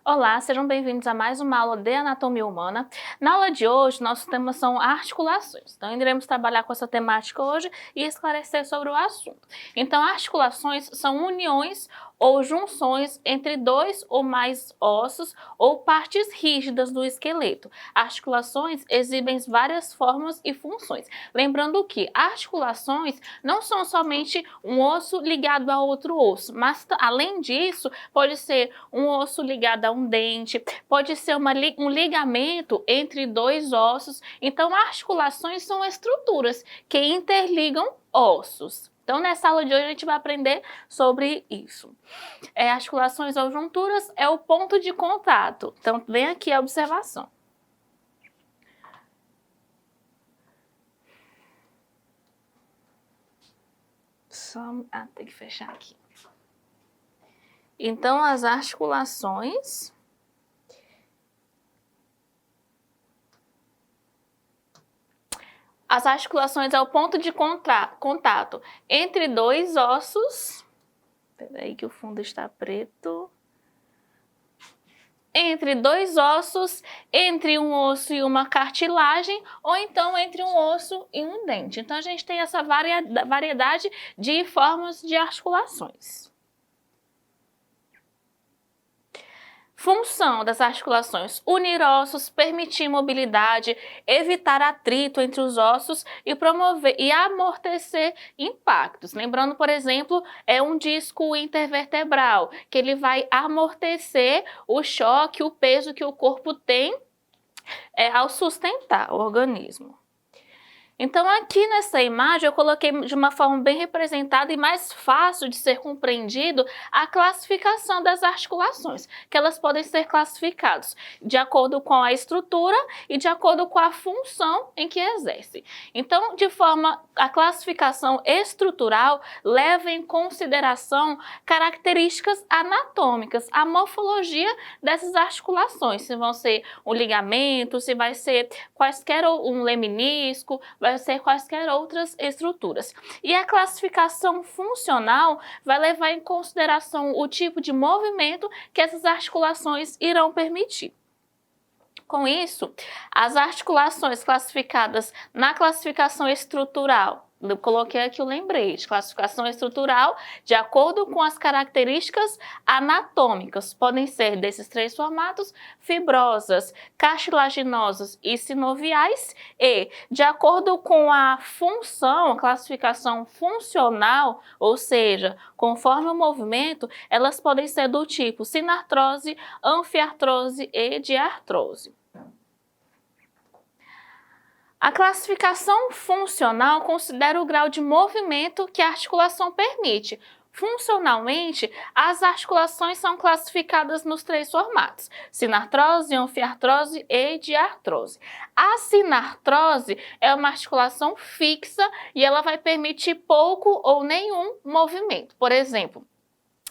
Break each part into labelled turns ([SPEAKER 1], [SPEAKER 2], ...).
[SPEAKER 1] Olá, sejam bem-vindos a mais uma aula de anatomia humana. Na aula de hoje, nosso tema são articulações. Então, iremos trabalhar com essa temática hoje e esclarecer sobre o assunto. Então, articulações são uniões ou junções entre dois ou mais ossos ou partes rígidas do esqueleto. Articulações exibem várias formas e funções. Lembrando que articulações não são somente um osso ligado a outro osso, mas além disso, pode ser um osso ligado a um dente, pode ser um ligamento entre dois ossos. Então, articulações são estruturas que interligam ossos. Então, nessa aula de hoje, a gente vai aprender sobre isso. Articulações ou junturas é o ponto de contato. Então, vem aqui a observação. Tem que fechar aqui. Então, as articulações é o ponto de contato entre dois ossos. Espera aí que o fundo está preto. Entre dois ossos, entre um osso e uma cartilagem, ou então entre um osso e um dente. Então, a gente tem essa variedade de formas de articulações. Função das articulações: unir ossos, permitir mobilidade, evitar atrito entre os ossos e promover e amortecer impactos. Lembrando, por exemplo, é um disco intervertebral, que ele vai amortecer o choque, o peso que o corpo tem ao sustentar o organismo. Então, aqui nessa imagem, eu coloquei de uma forma bem representada e mais fácil de ser compreendido a classificação das articulações, que elas podem ser classificadas de acordo com a estrutura e de acordo com a função em que exerce. Então, a classificação estrutural leva em consideração características anatômicas, a morfologia dessas articulações, se vão ser um ligamento, se vai ser quaisquer um leminisco, vai ser quaisquer outras estruturas. E a classificação funcional vai levar em consideração o tipo de movimento que essas articulações irão permitir. Com isso, as articulações classificadas na classificação estrutural, eu coloquei aqui o lembrete, classificação estrutural, de acordo com as características anatômicas, podem ser desses três formatos: fibrosas, cartilaginosas e sinoviais, e, de acordo com a função, a classificação funcional, ou seja, conforme o movimento, elas podem ser do tipo sinartrose, anfiartrose e diartrose. A classificação funcional considera o grau de movimento que a articulação permite. Funcionalmente, as articulações são classificadas nos três formatos: sinartrose, anfiartrose e diartrose. A sinartrose é uma articulação fixa e ela vai permitir pouco ou nenhum movimento. Por exemplo,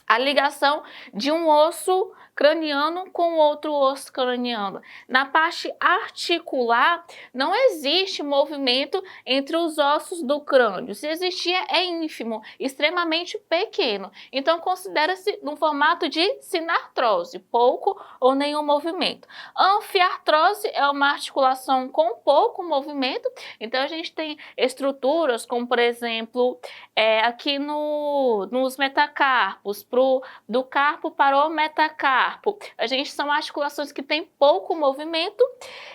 [SPEAKER 1] a ligação de um osso craniano com outro osso craniano. Na parte articular, não existe movimento entre os ossos do crânio. Se existir, é ínfimo, extremamente pequeno. Então, considera-se no formato de sinartrose, pouco ou nenhum movimento. Anfiartrose é uma articulação com pouco movimento. Então, a gente tem estruturas como, por exemplo, aqui nos metacarpos, do carpo para o metacarpo. São articulações que têm pouco movimento.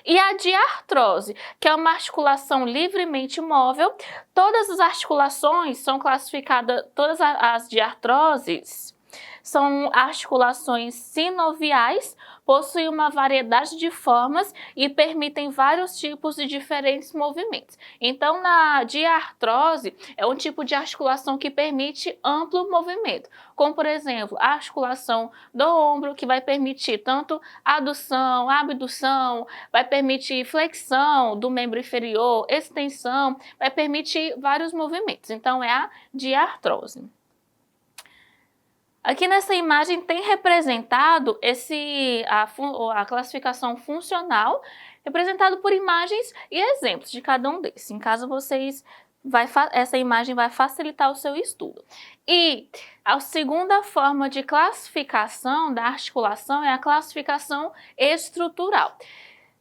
[SPEAKER 1] E a diartrose, que é uma articulação livremente móvel. Todas as articulações são classificadas, todas as diartroses são articulações sinoviais, possuem uma variedade de formas e permitem vários tipos de diferentes movimentos. Então, na diartrose, é um tipo de articulação que permite amplo movimento, como, por exemplo, a articulação do ombro, que vai permitir tanto adução, abdução, vai permitir flexão do membro inferior, extensão, vai permitir vários movimentos. Então, é a diartrose. Aqui nessa imagem tem representado a classificação funcional, representado por imagens e exemplos de cada um desses. Em caso vocês essa imagem vai facilitar o seu estudo. E a segunda forma de classificação da articulação é a classificação estrutural.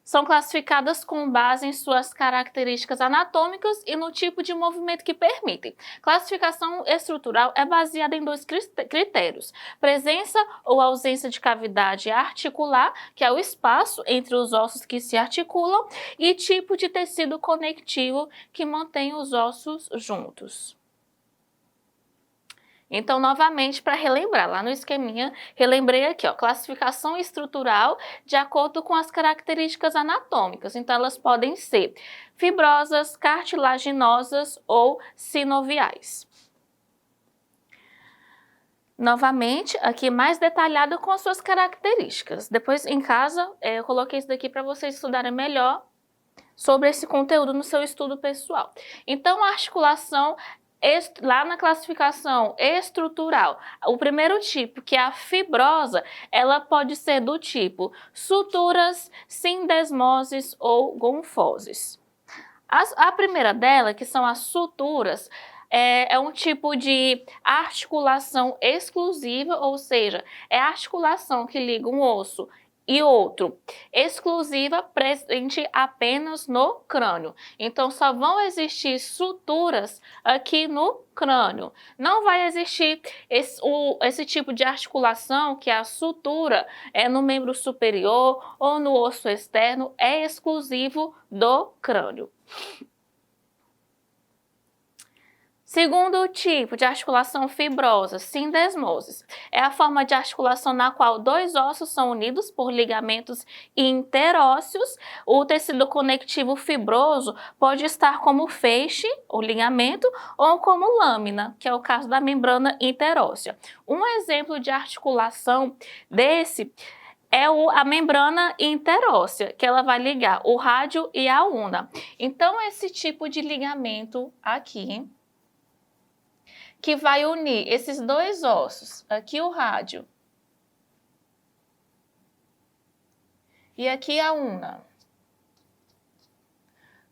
[SPEAKER 1] São classificadas com base em suas características anatômicas e no tipo de movimento que permitem. Classificação estrutural é baseada em dois critérios: presença ou ausência de cavidade articular, que é o espaço entre os ossos que se articulam, e tipo de tecido conectivo que mantém os ossos juntos. Então, novamente, para relembrar, lá no esqueminha, relembrei aqui, ó, classificação estrutural de acordo com as características anatômicas. Então, elas podem ser fibrosas, cartilaginosas ou sinoviais. Novamente, aqui mais detalhado com as suas características. Depois, em casa, eu coloquei isso daqui para vocês estudarem melhor sobre esse conteúdo no seu estudo pessoal. Então, a articulação lá na classificação estrutural, o primeiro tipo, que é a fibrosa, ela pode ser do tipo suturas, sindesmoses ou gonfoses. A primeira dela, que são as suturas, é um tipo de articulação exclusiva, ou seja, é a articulação que liga um osso e outro, exclusiva, presente apenas no crânio. Então, só vão existir suturas aqui no crânio. Não vai existir esse tipo de articulação, que é a sutura, no membro superior ou no osso externo, é exclusivo do crânio. Segundo tipo de articulação fibrosa, sindesmoses, é a forma de articulação na qual dois ossos são unidos por ligamentos interósseos. O tecido conectivo fibroso pode estar como feixe, ou ligamento, ou como lâmina, que é o caso da membrana interóssea. Um exemplo de articulação desse é a membrana interóssea, que ela vai ligar o rádio e a ulna. Então, esse tipo de ligamento aqui, que vai unir esses dois ossos, aqui o rádio e aqui a ulna.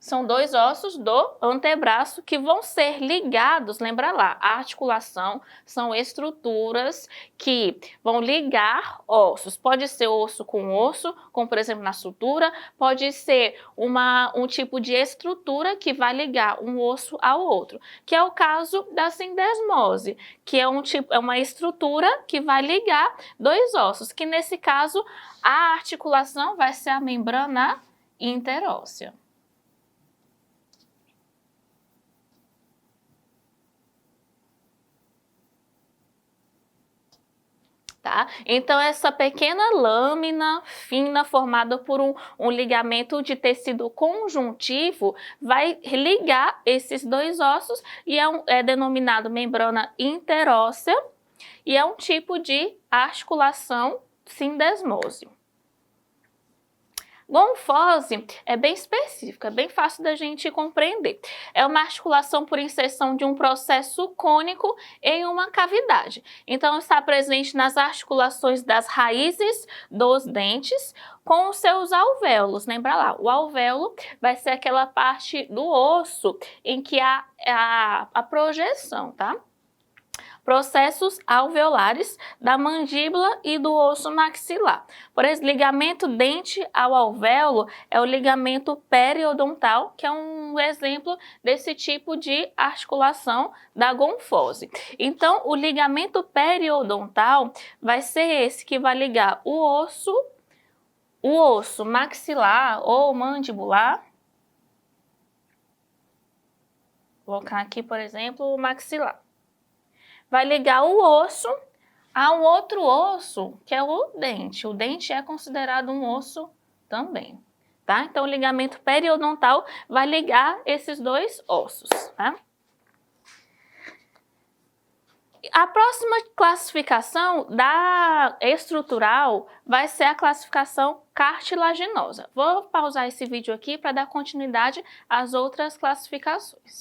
[SPEAKER 1] São dois ossos do antebraço que vão ser ligados, lembra lá, a articulação são estruturas que vão ligar ossos. Pode ser osso com osso, como por exemplo na sutura, pode ser um tipo de estrutura que vai ligar um osso ao outro, que é o caso da sindesmose, que é uma estrutura que vai ligar dois ossos, que nesse caso a articulação vai ser a membrana interóssea. Tá? Então, essa pequena lâmina fina formada por um ligamento de tecido conjuntivo vai ligar esses dois ossos e é denominado membrana interóssea e é um tipo de articulação sindesmose. Gonfose é bem específica, é bem fácil da gente compreender. É uma articulação por inserção de um processo cônico em uma cavidade. Então, está presente nas articulações das raízes dos dentes com os seus alvéolos. Lembra lá, o alvéolo vai ser aquela parte do osso em que há a projeção, tá? Processos alveolares da mandíbula e do osso maxilar. Por exemplo, ligamento dente ao alvéolo é o ligamento periodontal, que é um exemplo desse tipo de articulação da gonfose. Então, o ligamento periodontal vai ser esse que vai ligar o osso maxilar ou mandibular. Vou colocar aqui, por exemplo, o maxilar. Vai ligar o osso a um outro osso, que é o dente. O dente é considerado um osso também, tá? Então, o ligamento periodontal vai ligar esses dois ossos, tá? A próxima classificação da estrutural vai ser a classificação cartilaginosa. Vou pausar esse vídeo aqui para dar continuidade às outras classificações.